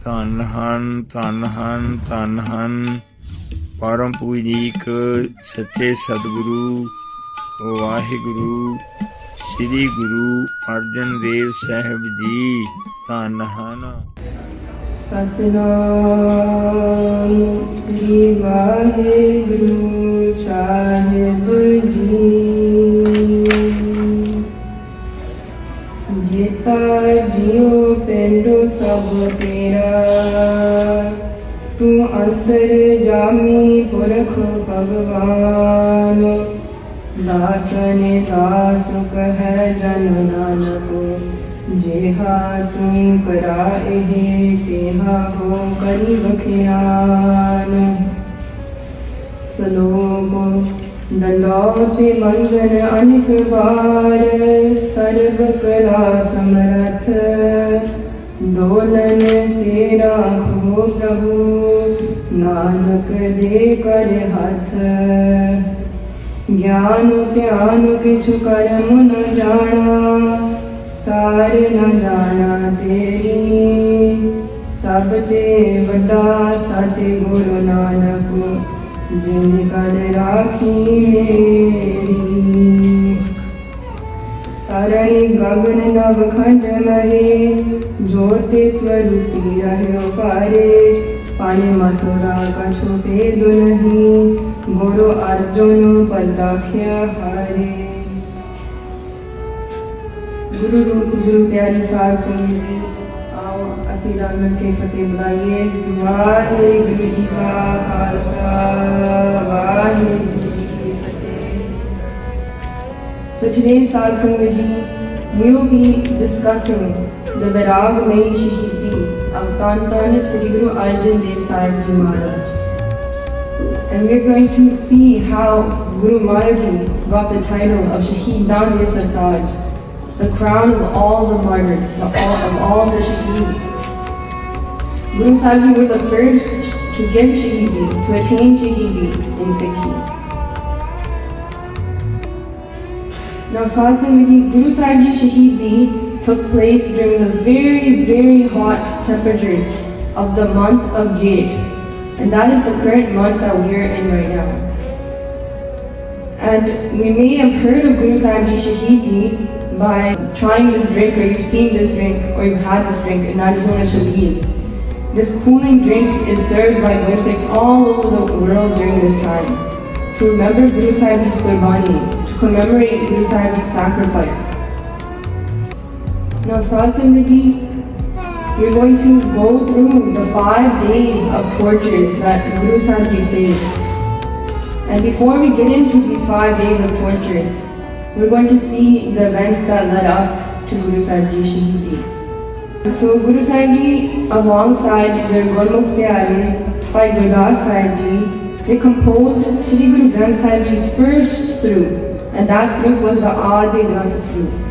ਧੰਨ ਹਨ ਧੰਨ ਹਨ ਧੰਨ ਹਨ ਪਰਮ ਪੂਜਨੀਕ ਸੱਚੇ ਸਤਿਗੁਰੂ ਵਾਹਿਗੁਰੂ ਸ੍ਰੀ ਗੁਰੂ ਅਰਜਨ ਦੇਵ ਸਾਹਿਬ ਜੀ ਧੰਨ ਹਨ। ਸਤਨਾਮ ਸ੍ਰੀ ਵਾਹਿਗੁਰੂ ਸਾਹਿਬ ਜੀ। ਜੇਤਾ ਜਿਉ ਪਿੰਡੋ ਸਭ ਤੇਰਾ, ਤੂੰ ਅੰਤਰ ਜਾਮੀ ਪੁਰਖ ਭਗਵਾਨ। ਦਾਸਨ ਦਾਸ ਕਹੈ ਜਨ ਨਾਨਕ, ਜਿਹਾ ਤੂੰ ਕਰਾਏ ਤੇਹਾ ਹੋ ਕਰੀ ਬਖਿਆਨ। ਸਲੋਕ ਡੰਡੋਤੇ ਮੰਗਨ ਅਨੇਕ ਵਾਰ, ਸਰਬ ਕਲਾ ਸਮਰਥ ਡੋਲਨ ਤੇਰਾ ਖੋ ਪ੍ਰਭੂ, ਨਾਨਕ ਦੇ ਕਰ ਹੱਥ। ਗਿਆਨ ਧਿਆਨ ਕਿਛੁ ਕਰਮ ਨ ਜਾਣਾ, ਸਾਰ ਨ ਜਾਣਾ ਤੇਰੀ। ਸਭ ਤੇ ਵੱਡਾ ਸਤਿ ਗੁਰੂ ਨਾਨਕ, ਜਿਨ ਕਲ ਰਾਖੀ ਮੇਰੀ। ਤਰਣੀ ਗਗਨ ਨਭ ਖੰਡ ਮਹੇ, ਜੋਤਿ स्वरूपी ਰਹਿਓ ਪਾਰੇ। ਪਾਣੀ ਮਥੁਰਾ ਕਛੁ ਭੇਦ ਨਹੀਂ, ਗੁਰੂ ਅਰਜੁਨ ਪਰਦਾਖਿਆ ਹਾਰੇ। ਗੁਰੂ ਰੂਪ ਗੁਰੂ ਪਿਆਰੀ ਸਾਧ ਸੰਗਤ ਜੀ, ਆਓ ਅਸੀਂ ਰਲ ਮਿਲ ਕੇ ਫਤਿਹ ਬੁਲਾਈਏ। ਵਾਹਿਗੁਰੂ ਜੀ ਕਾ ਖਾਲਸਾ, ਵਾਹਿਗੁਰੂ ਜੀ ਕੀ ਫਤਿਹ। So today, Sadh Sangat ji, we will be discussing the Vairagamayi Shaheedi of Dhan Sri Guru Arjan Dev Sahib Ji Maharaj. And we are going to see how Guru Maharaj Ji got the title of Shaheed Dhan Sartaj, the crown of all the martyrs, of all the Shaheeds. Guru Sahib Ji were the first to give Shaheedi, to attain Shaheedi in Sikhi. Now Sadh Sangat ji, Guru Sahib Ji Shaheedi took place during the very, very hot temperatures of the month of Jade. And that is the current month that we are in right now. And we may have heard of Guru Sahib Ji Shaheedi by trying this drink, or you've seen this drink, or you've had this drink, and that is known as Shaheed. This cooling drink is served by Gursevaks all over the world during this time, to remember Guru Sahib Ji's GURBANI, to commemorate Guru Sahib Ji's sacrifice. Now Sadh Sangat ji, we're going to go through the 5 days of torture that Guru Sahib Ji faced. And before we get into these 5 days of torture, we're going to see the events that led up to Guru Sahib Ji Shaheedi. So Guru Sahib Ji, alongside their Gurmukh Pyare, Bhai Gurdas Sahib Ji, they composed Sri Guru Granth Sahib Ji's first Swaroop, and that Swaroop was the Adi Granth Swaroop.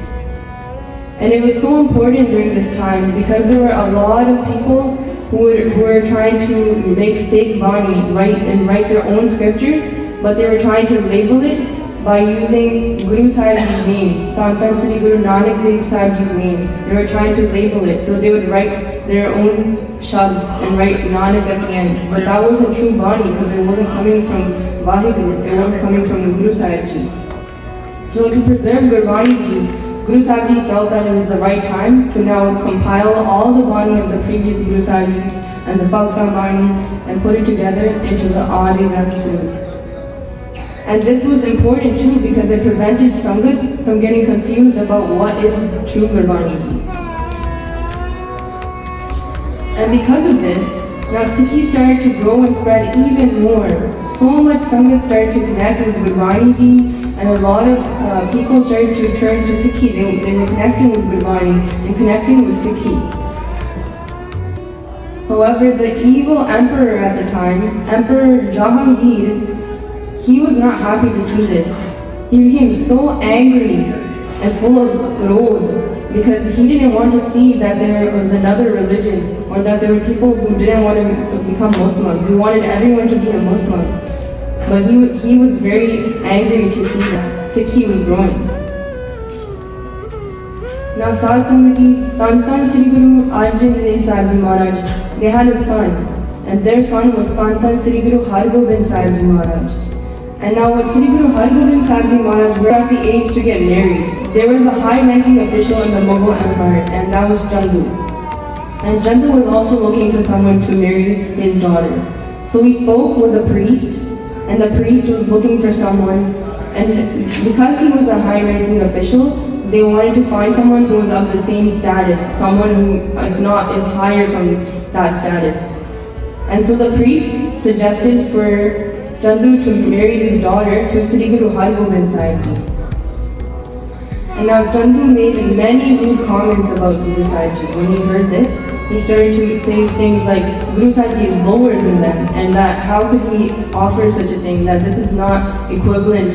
And it was so important during this time because there were a lot of people who were trying to make fake Bani, write their own scriptures, but they were trying to label it by using Guru Sahib Ji's names, Dhan Sri Guru Nanak Dev Sahib Ji's name. They were trying to label it, so they would write their own SHUDH and write Nanak at the end. But that wasn't true Bani because it wasn't coming from Vaheguru, it wasn't coming from Guru Sahib Ji. So to preserve Gurbani Ji, Guru Sahib Ji felt that it was the right time to now compile all the Bani of the previous Guru Sahib Jis and the Bhakta Bani and put it together into the Adi Granth Sahib. And this was important too because it prevented Sangat from getting confused about what is true Gurbani Ji. And because of this, now Sikhi started to grow and spread even more. So much Sangat started to connect with Gurbani Ji, and a lot of people started to turn to Sikhi. They were connecting with Gurbani and connecting with Sikhi. However, the evil emperor at the time, Emperor Jahangir, he was not happy to see this. He became so angry and full of krodh because he didn't want to see that there was another religion or that there were people who didn't want to become Muslim. He wanted everyone to be a Muslim. But he was very angry to see that Sikhi was growing. Now Sad Sangati, Tan Sri Guru Arjan Dev Sahib Ji Maharaj, they had a son, and their son was Tan Sri Guru Hargobind Sahib Ji Maharaj. And now when Sri Guru Hargobind Sahib Ji Maharaj were at the age to get married, there was a high-ranking official in the Mughal Empire, and that was Chandu. And Chandu was also looking for someone to marry his daughter. So he spoke with the priest, and the priest was looking for someone, and because he was a high-ranking official, they wanted to find someone who was of the same status, someone who, if not, is higher from that status. And so the priest suggested for Chandu to marry his daughter to Sri Guru Hargobind Sahib Ji. And now Chandu made many rude comments about Guru Sahib Ji. When he heard this, he started to say things like Guru Sahib Ji is lower than them, and that how could he offer such a thing, that this is not equivalent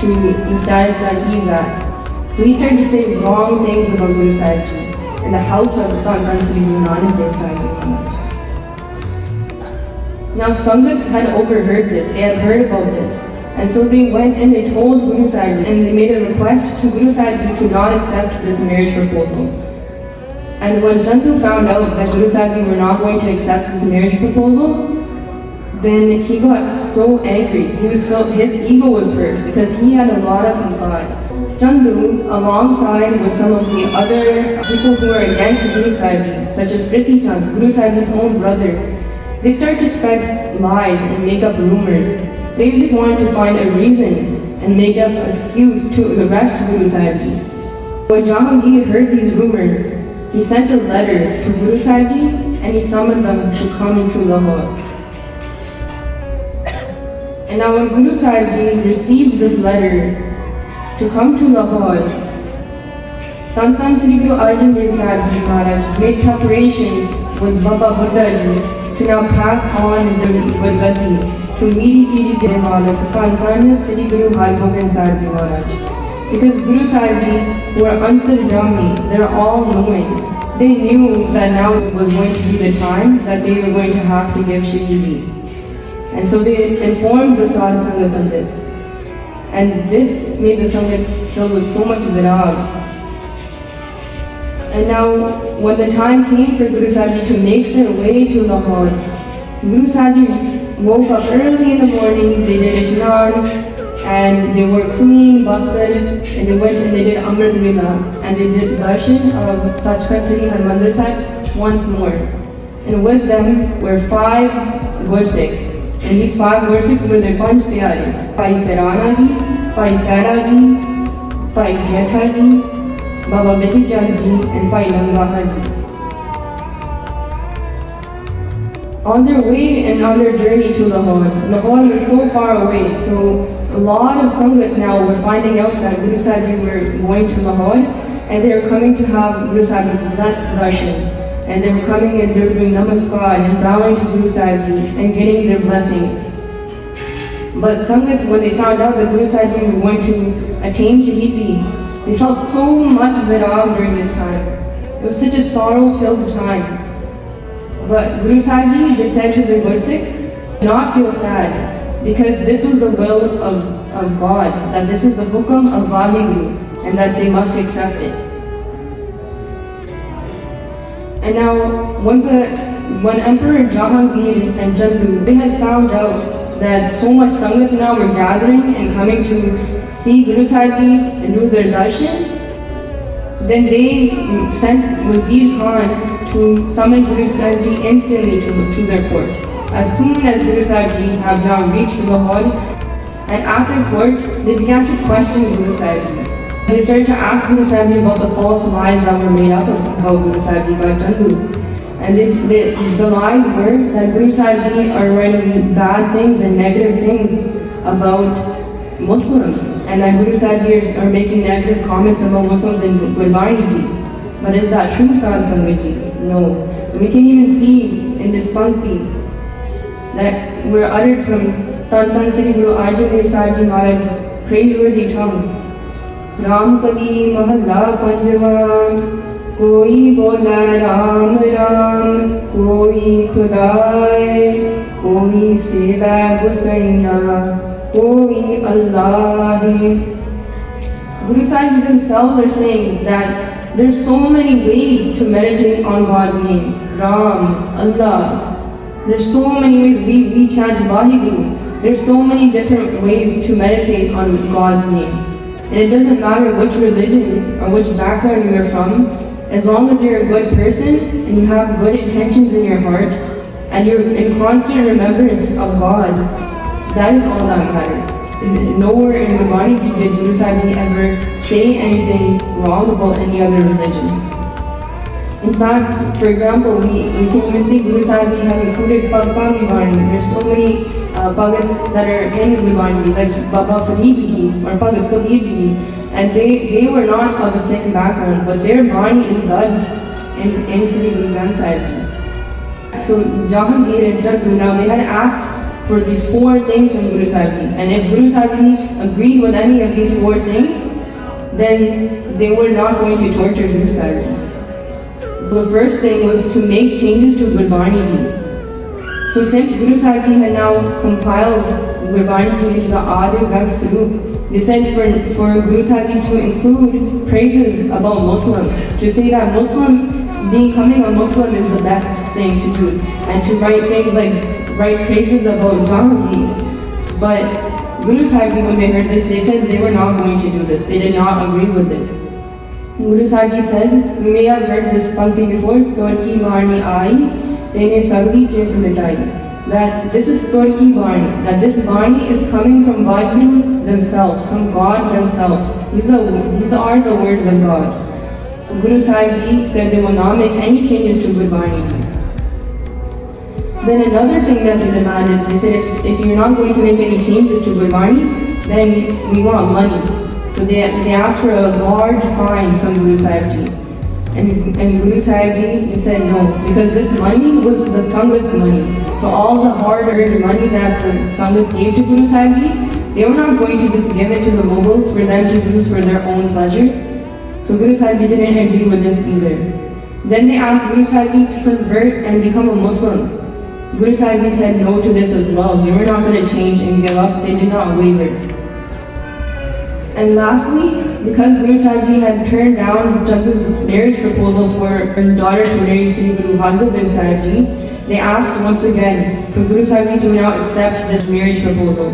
to the status that he's at. So he started to say wrong things about Guru Sahib Ji in the house of Dhan Sri Guru Nanak Dev Sahib Ji. Now Sangat had overheard this, they had heard about this, and so they went and they told Guru Sahib Ji, and they made a request to Guru Sahib Ji to not accept this marriage proposal. And when Chandu found out that Guru Sahib Ji were not going to accept this marriage proposal, then he got so angry. His ego was hurt because he had a lot of pride. Chandu, alongside with some of the other people who were against Guru Sahib Ji, such as Prithvi Chand, Guru Sahib Ji's own brother, they started to spread lies and make up rumors. They just wanted to find a reason and make up an excuse to arrest Guru Sahib Ji. When Jahangir heard these rumors, he sent a letter to Guru Sahib Ji and he summoned them to come to Lahore. And now when Guru Sahib Ji received this letter to come to Lahore, Tan Sri Guru Arjan Dev Sahib Ji Maharaj made preparations with Baba Buddha Ji to now pass on the Gurbati to Miri Piri Devala to Tan Sri Guru Hargobind Sahib Ji Maharaj. Because Guru Sahib Ji were Antarjami, they're all knowing. They knew that now was going to be the time that they were going to have to give Shaheedi. And so they informed the Sadh Sangat of this. And this made the Sangat filled with so much virag. And now, when the time came for Guru Sahib Ji to make their way to Lahore, Guru Sahib Ji woke up early in the morning, they did Ishnan, and they were clean, busted, and they went and they did Amrit Vela, and they did darshan of Sachkhand Sri Harmandir Sahib once more. And with them were 5 Gurseks. And these 5 Gurseks were their Panch Pyare, Pai Pirana Ji, Pai Pera Ji, Pai Jetha Ji, Baba Bidhi Chand Ji, and Pai Langaha Ji. On their way and on their journey to Lahore, Lahore was so far away, so a lot of Sangat now were finding out that Guru Sahib Ji were going to Lahore, and they were coming to have Guru Sahib Ji's blessed darshan. And they were coming and they were doing namaskar and bowing to Guru Sahib Ji and getting their blessings. But Sangat, when they found out that Guru Sahib Ji were going to attain Shaheedi, they felt so much virag during this time. It was such a sorrow-filled time. But Guru Sahib Ji, they said to the Gurseks, not feel sad, because this was the will of God, that this is the hukam of Vaheguru, and that they must accept it. And now, when Emperor Jahangir and Chandu, they had found out that so much Sangat now were gathering and coming to see Guru Sahib Ji and do their darshan, then they sent Wazir Khan to summon Guru Sahib Ji instantly to their court. As soon as Guru Sahib Ji have now reached Lahore, and at their court, they began to question Guru Sahib Ji. They started to ask Guru Sahib Ji about the false lies that were made up about Guru Sahib Ji by Chandu. And the lies were that Guru Sahib Ji are writing bad things and negative things about Muslims, and that Guru Sahib Ji are making negative comments about Muslims in Gurbani Ji. But is that true, Sadh Sangat Ji? No. We can even see in this Pankti that were uttered from Tan Sri Guru Arjan Dev Sahib Ji Maharaj's praiseworthy tongue. Ram Kavi Mahalla Panjava, Koi bola Ram Ram, Koi Khudai, Koi Seva Gusaiya, Koi Allah. Guru Sahib themselves are saying that there's so many ways to meditate on God's name. Ram, Allah. There's so many ways we chant Vaheguru. There's so many different ways to meditate on God's name. And it doesn't matter which religion or which background you are from, as long as you're a good person and you have good intentions in your heart and you're in constant remembrance of God, that is all that matters. Nowhere in Gurbani did Guru Sahib ever say anything wrong about any other religion. In fact, for example, we can even see Guru Sahib have included Pagpang Gurbani. There's so many Bhagats that are in Gurbani, like Baba Farid Ji or Bhagat Kabir Ji, and they were not of a Sikh background, but their Bani is Dhan in Sri Guru Granth Sahib Ji. So Jahangir and Jaggu, now they had asked for these 4 things from Guru Sahib Ji, and if Guru Sahib Ji agreed with any of these 4 things, then they were not going to torture Guru Sahib Ji. The first thing was to make changes to Gurbani Ji. So since Guru Sahib Ji had now compiled Gurbani Ji into the Adi Granth Sahib, they said for Guru Sahib Ji to include praises about Muslims, to say that becoming a Muslim is the best thing to do, and to write things like write praises about Jahangir. But Guru Sahib Ji, when they heard this, they said they were not going to do this. They did not agree with this. Guru Sahib Ji says, we may have heard this pankti before, Torki Varni Ai, Tene Sagri Chit Mitai. That this is Torki Varni, that this Varni is coming from Vaheguru themselves, from God themselves. These are the words of God. Guru Sahib Ji said they will not make any changes to Gurbani Ji. Then another thing that they demanded, they said if you're not going to make any changes to Gurbani, then we want money. So they asked for a large fine from Guru Sahib Ji. And Guru Sahib Ji said no, because this money was the Sangat's money. So all the hard-earned money that the Sangat gave to Guru Sahib Ji, they were not going to just give it to the Mughals for them to use for their own pleasure. So Guru Sahib Ji didn't agree with this either. Then they asked Guru Sahib Ji to convert and become a Muslim. Guru Sahib Ji said no to this as well. They were not going to change and give up. They did not waver. And lastly, because Guru Sahib Ji had turned down Jaggu's marriage proposal for his daughter to marry Sri Guru Hargobind Sahib Ji, they asked once again for Guru Sahib Ji to now accept this marriage proposal.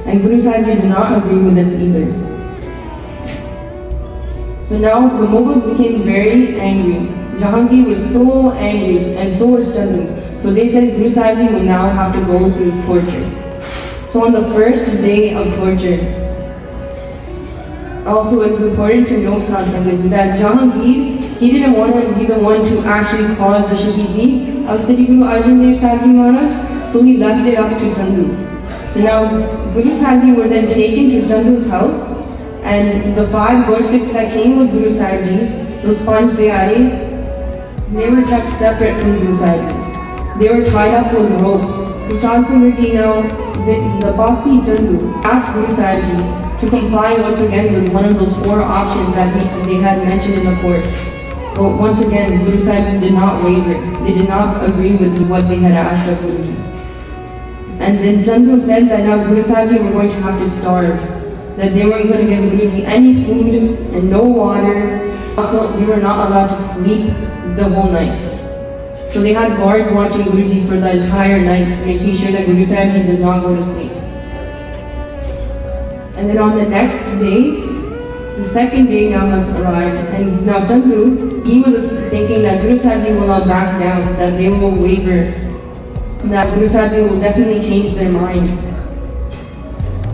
And Guru Sahib Ji did not agree with this either. So now the Mughals became very angry. Jahangir was so angry and so was Jaggu. So they said Guru Sahib Ji will now have to go through torture. So on the first day of torture, also it's important to note something that Jahangir, he didn't want to be the one to actually cause the Shaheedi of Sri Guru Arjan Dev Sahib Ji Maharaj, so he left it up to Jaggu. So now Guru Sahib Ji were then taken to Jaggu's house, and the 5 Gursevaks that came with Guru Sahib Ji, those 5 Bihari, they were kept separate from Guru Sahib Ji. They were tied up with ropes. So Sadh Sangat Ji now, the Bhakti Jaggu asked Guru Sahib Ji to comply once again with one of those 4 options that they had mentioned in the court. But once again, Guru Sahib did not waver. They did not agree with what they had asked of Guruji. And then Jaggu said that now Guru Sahib were going to have to starve. That they weren't going to give Guruji any food and no water. Also, they were not allowed to sleep the whole night. So they had guards watching Guruji for the entire night, making sure that Guru Sahib does not go to sleep. And then on the next day, the second day now has arrived, and now Jaggu, he was thinking that Guru Sahib will not back down, that they will waver, that Guru Sahib will definitely change their mind.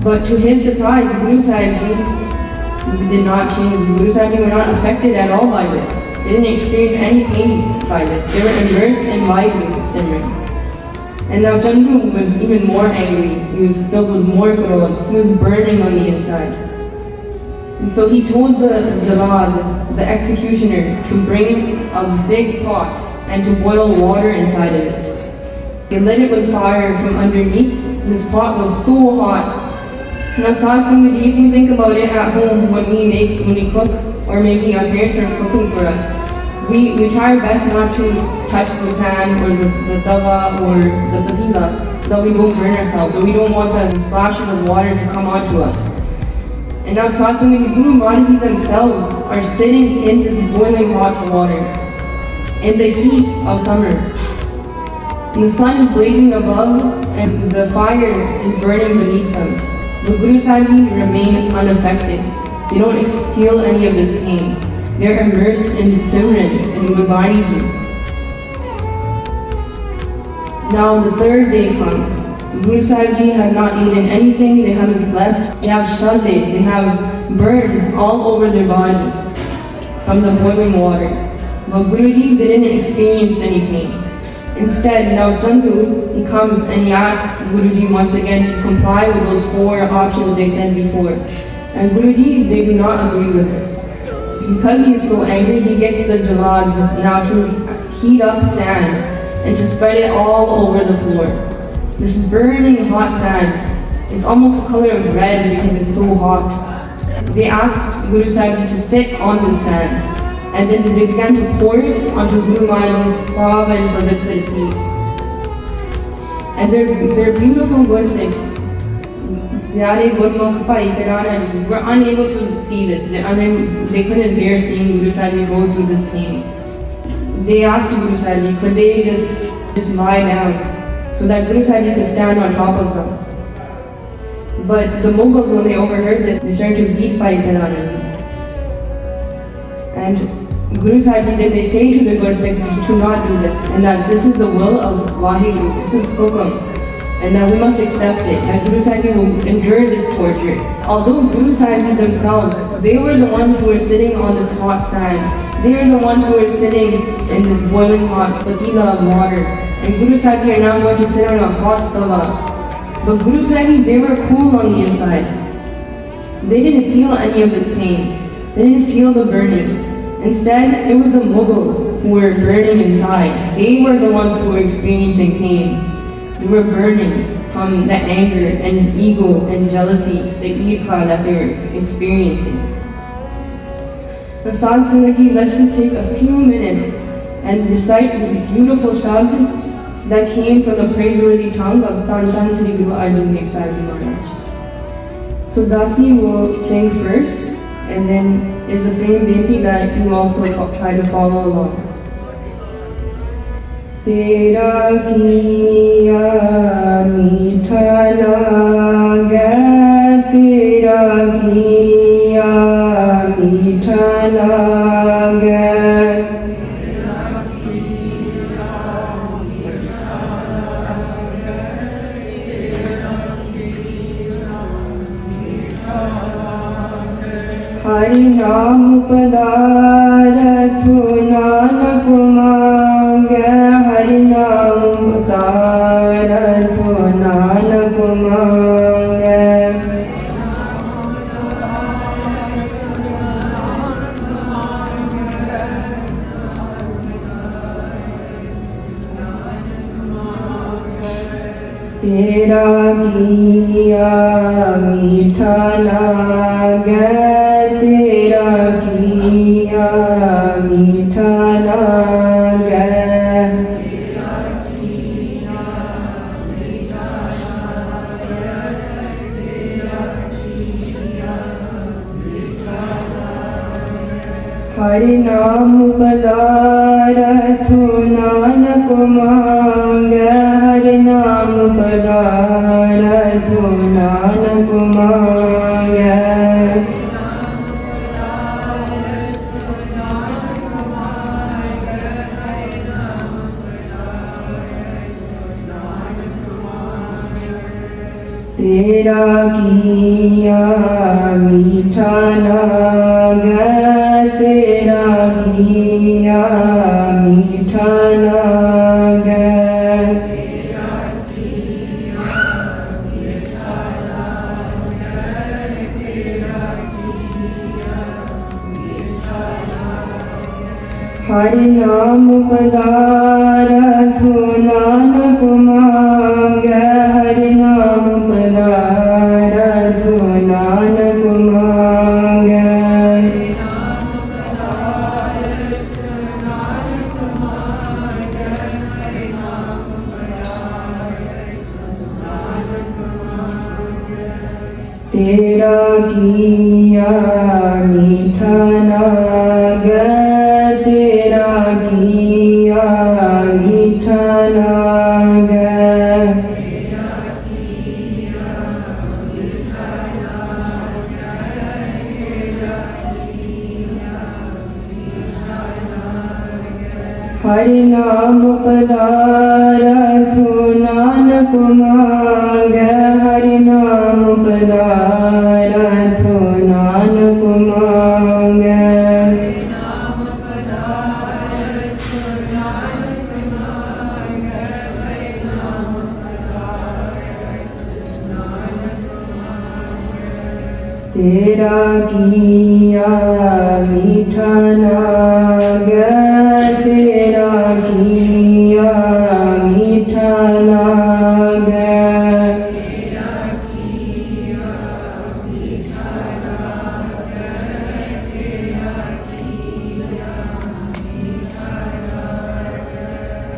But to his surprise, Guru Sahib did not change. Guru Sahib were not affected at all by this. They didn't experience any pain by this. They were immersed in Vaheguru Simran. And now Jaggu was even more angry. He was filled with more krodh. He was burning on the inside. And so he told the Jalad, the executioner, to bring a big pot and to boil water inside of it. He lit it with fire from underneath, and this pot was so hot. Now Sadh Sangat Ji, if you think about it at home, when we cook, or maybe our parents are cooking for us, we try our best not to touch the pan or the tawa or the patila so that we don't burn ourselves, or we don't want the splash of the water to come onto us. And now Satsang Guru Maharaj themselves are sitting in this boiling hot water in the heat of summer. And the sun is blazing above and the fire is burning beneath them. But Guru Sahib remain unaffected. They don't feel any of this pain. They're immersed in Simran and Gurbani ji. Now the third day comes. Guru Sahib ji have not eaten anything, they haven't slept, they have SHUDH, they have burns all over their body from the boiling water. But Guruji didn't experience any pain. Instead, now Chandu, he comes and he asks Guruji once again to comply with those 4 options they said before. And Guruji, they do not agree with this. Because he is so angry, he gets the jalad now to heat up sand and to spread it all over the floor. This burning hot sand is almost the color of red because it's so hot. They asked Guru Sahib to sit on this sand, and then they began to pour it onto Guru Maharaj's Pav and Pavitra seas. And their beautiful Gurseks, Pyare Gurmukh Bhai Pirana ji, were unable to see this. They couldn't bear seeing Guru Sahib go through this pain. They asked Guru Sahib, could they just lie down so that Guru Sahib could stand on top of them. But the Mughals, when they overheard this, they started to beat Bhai Pirana ji. And Guru Sahib, they say to the Gurseks to not do this, and that this is the will of Waheguru, this is Hukum, and that we must accept it, that Guru Sahib will endure this torture. Although Guru Sahib themselves, they were the ones who were sitting on this hot sand, they were the ones who were sitting in this boiling hot patila of water, and Guru Sahib are now going to sit on a hot tawa. But Guru Sahib, they were cool on the inside. They didn't feel any of this pain. They didn't feel the burning. Instead, it was the Mughals who were burning inside. They were the ones who were experiencing pain. They were burning from the anger and ego and jealousy, the irqa that they were experiencing. So Sadh Sangati, let's just take a few minutes and recite this beautiful shabd that came from the praiseworthy tongue of Dhan Dhan Sri Guru Arjan Dev Sahib Maharaj. So Dasi will sing first, and then is a prem benti that you also try to follow along. Tera kiya meetha laga, tera kiya meetha laga. Hari Naam Padarathu Nanak Manga, Hari Naam Padarathu Nanak Manga. Tera kiya meetha laga, tera kiya meetha laga. Hari Naam Padarathu Nanak Manga, Hari Naam Padarathu Nanak Manga. Tera kiya meetha laga, tera kiya meetha laga. Hari Naam Padarathu Nanak Manga, Hari Naam Padarathu Nanak Manga. तेरा किया मीठा नागर, तेरा किया मीठा नागर। हरि नाम पदारथो नानक मांगे, हरि नाम पदारथो नानक मांगे। तेरा किया मीठा नागर, तेरा किया मीठा नागर।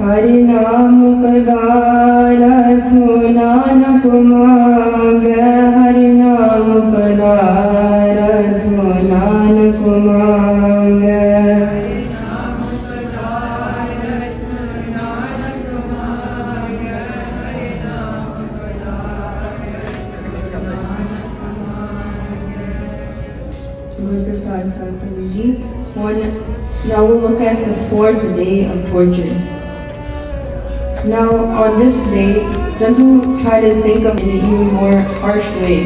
हरि नाम पदारथो नानक मांगे, हरि नाम पदारथो नानक मांगे। Gursevak Sahib. Now we'll look at the fourth day of torture. Now on this day, Jantu tried to think of in an even more harsh way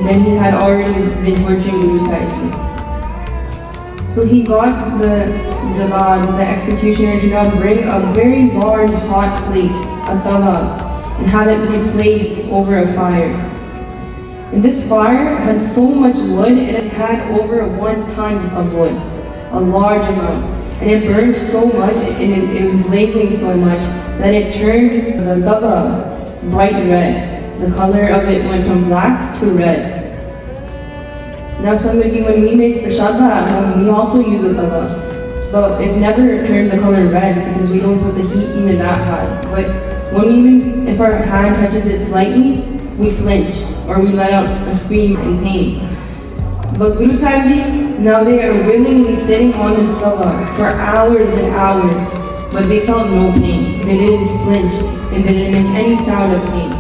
than he had already been torturing Guru Sahib. So he got the jalad, the executioner, to now bring a very large hot plate, a tawa, and have it be placed over a fire. And this fire had so much wood, and it had over 1 ton of wood, a large amount. And it burned so much, and it was blazing so much, that it turned the tawa bright red. The color of it went from black to red. Now somebody, when we make prashada at home, we also use a tawa. But it's never turned the color red because we don't put the heat even that high. But if our hand touches it slightly, we flinch or we let out a scream in pain. But Guru Sahib, now they are willingly sitting on this tawa for hours and hours, but they felt no pain. They didn't flinch and they didn't make any sound of pain.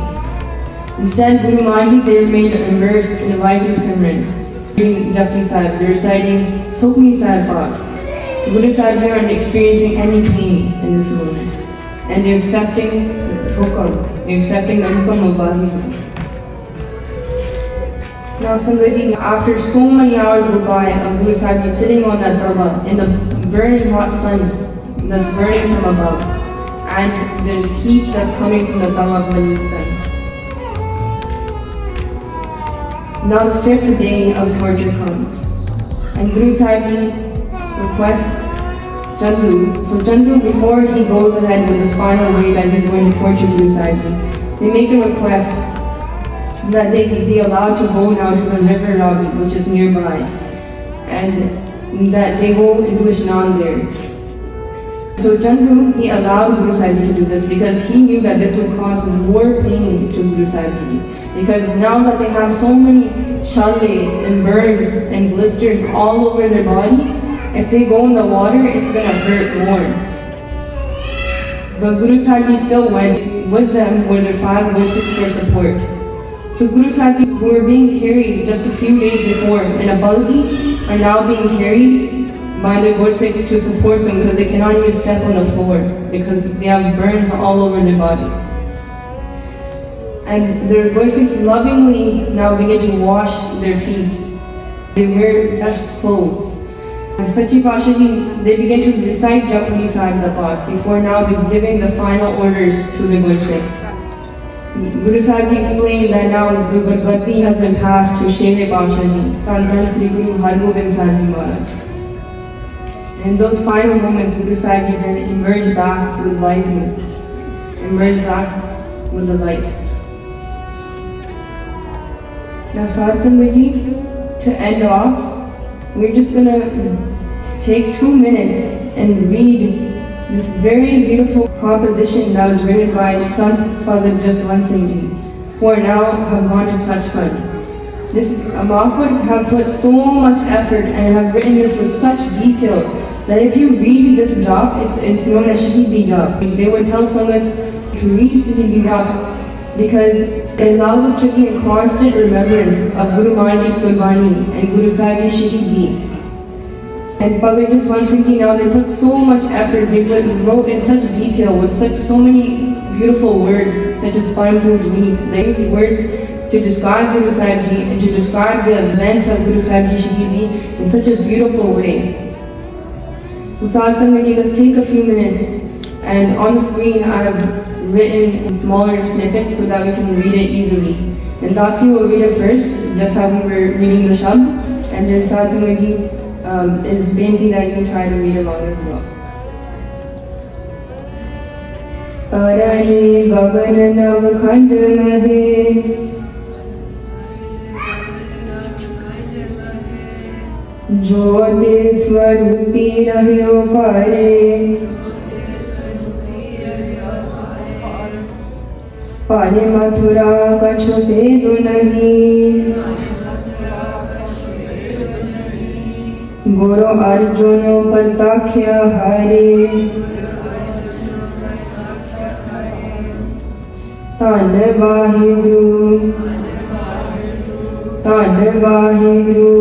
Instead, Guru Maharaj, they remained immersed in the Vaheguru Simran. During Japji Sahib, they're reciting Sukhmi Sahib Path. Guru Sahib, they aren't experiencing any pain in this moment. And they're accepting hukam, they're accepting the hukam of Vaheguru. Now somebody, after so many hours go by of Guru Sahib sitting on that tawa in the burning hot sun that's burning from above, and the heat that's coming from the tawa beneath them. Now the 5th day of torture comes, and Guru Sahib requests Jantu. So Jantu, before he goes ahead with this final way that he's going to torture Guru Sahib, they make a request that they be allowed to go now to the river Ravi, which is nearby, and that they go and do Ishnan there. So Jantu, he allowed Guru Sahib to do this because he knew that this would cause more pain to Guru Sahib. Because now that they have so many challe and burns and blisters all over their body, if they go in the water, it's going to hurt more. But Guru Sahib still went with them with their 5 Gurseks for support. So Guru Sahib, who were being carried just a few days before in a balki, are now being carried by their Gurseks to support them because they cannot even step on the floor because they have burns all over their body. And their Gurseks lovingly now begin to wash their feet. They wear fresh clothes. Sachi Pashaji, they begin to recite Japji Sahib the Path before now giving the final orders to the Gurseks. Guru Sahib explained that now the Gurbani has been passed to Shaheedi Pashaji, Dhan Sri Guru Hargobind Sahib Maharaj. In those final moments, Guru Sahib then emerged back with light, emerged back with the light. Now Sad Sambaji, to end off, we're just going to take 2 minutes and read this very beautiful composition that was written by Sant Father Jaswant Singh Ji, who are now have gone to Sachkhand. This Mahmoud have put so much effort and have written this with such detail that if you read this jap, it's known as Shaheedi jap. They would tell someone to read Shaheedi jap because it allows us to be in constant remembrance of Guru Maharaj's Gurbani and Guru Sahib's Shaheedi. And Bhagavad once again, now they put so much effort, they wrote in such detail with so many beautiful words, such as Parampujaneet. They use words to describe Guru Sahib Ji and to describe the events of Guru Sahib Ji Shaheedi in such a beautiful way. So Sadh Sangat, let's take a few minutes, and on the screen I have written smaller snippets so that we can read it easily. And Dasi will read it first, just how we were reading the Shabd, and then Sadh Sangat is Benti that you can try to read along as well. Parahe gagan nav khand mahe Jyote swarupi rahyo pare Pare mathura kachu bedu nahi Guru Arjun Partakhya Hare Dhan Vaheguru Dhan Vaheguru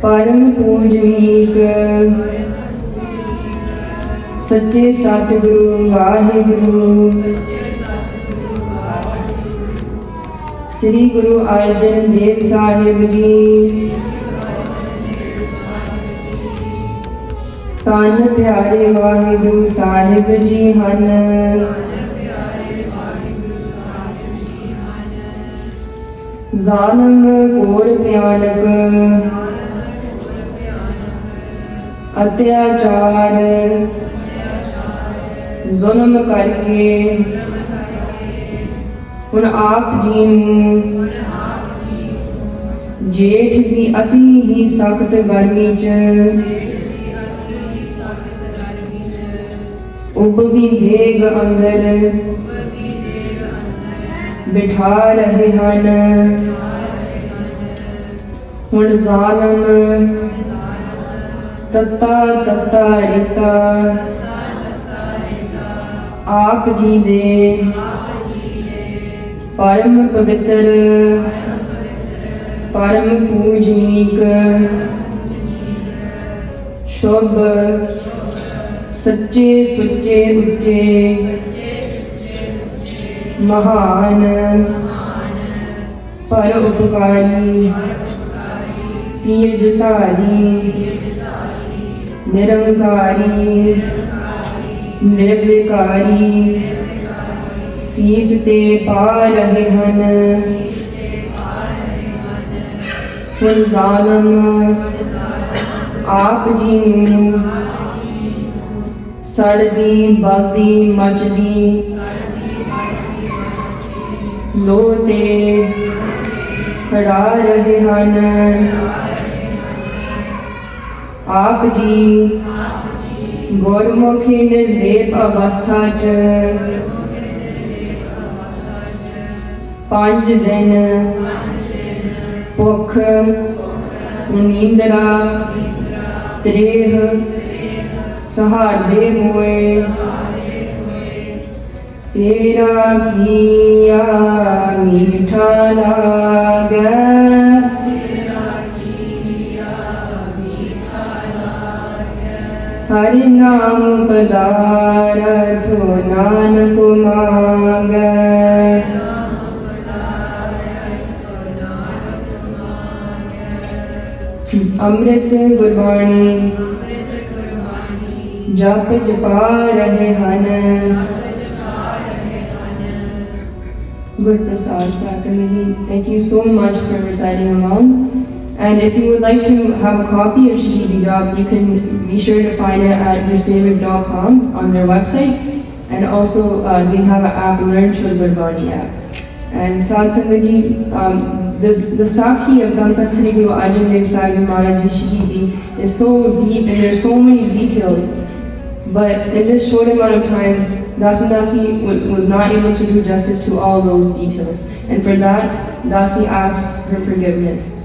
Param Pujneek Sache Satguru Vaheguru Sri Guru Arjan Dev Sahib Ji Dhan Pyare Vaheguru Sahib Ji Han Zalim Kaur Bhyanak Atyachar Zulm Karke ਹੁਣ ਆਪ ਜੀ ਨੂੰ ਜੇਠ ਦੀ ਅਤੀ ਹੀ ਸਖਤ ਗਰਮੀ ਚ ਉਬਦੀ ਦੇਗ ਅੰਦਰ ਬਿਠਾ ਰਹੇ ਹਨ ਹੁਣ ਜ਼ਾਲਮ ਤੱਤਾ ਤੱਤਾ ਰਿਤਾ ਆਪ ਜੀ ਦੇ परम पवित्र परम पूजनीक शुभ सच्चे सुच्चे उच्चे महान पर उपकारी तीर्थधारी निरंकारी निर्विकारी ਸੀਸ ਤੇ ਪਾ ਰਹੇ ਹਨ ਹੁਣ ਜ਼ਾਲਮ ਆਪ ਜੀ ਨੂੰ ਸੜਦੀ ਬਲਦੀ ਮਚਦੀ ਲੋਹ ਤੇ ਖੜਾ ਰਹੇ ਹਨ ਆਪ ਜੀ ਗੁਰਮੁਖੀ ਨਿਰਲੇਪ ਅਵਸਥਾ ਚ 5 ਦਿਨ ਭੁੱਖ ਨੀਂਦਰਾ ਤ੍ਰੇਹ ਸਹਾਰਦੇ ਹੋਏ ਤੇਰਾ ਕੀਆ ਮੀਠਾ ਲਾਗੈ ਹਰਿ ਨਾਮ ਪਦਾਰਥ ਨਾਨਕ ਮਾਗੈ ਅੰਮ੍ਰਿਤ ਗੁਰਬਾਣੀ ਜਪ ਜਪਾ ਰਹੇ ਹਨ Good Prasad Satsangini. Thank you so much for reciting along. And if you would like to have a copy of Shaheedi Jap, you can be sure to find it at gursevak.com on their website. And also they have an app, Learn Shud Gurbani app. And Satsangini, the Sakhi of Dhan Sri Guru Arjan Dev Sahib Maharaj Shaheedi is so deep and there's so many details But in this short amount of time, Dasi was not able to do justice to all those details. And for that, Dasi asks her forgiveness.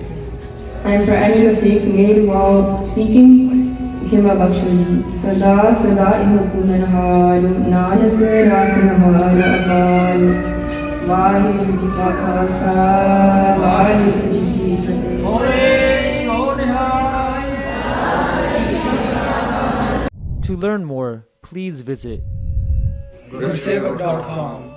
And for any mistakes made while speaking, Kima Bakshuji. Sada Sada Ihukunaharu, Nanasarakunaharu Abaru, Vahiri Pakasa, Vahiri To learn more, please visit Gursevak.com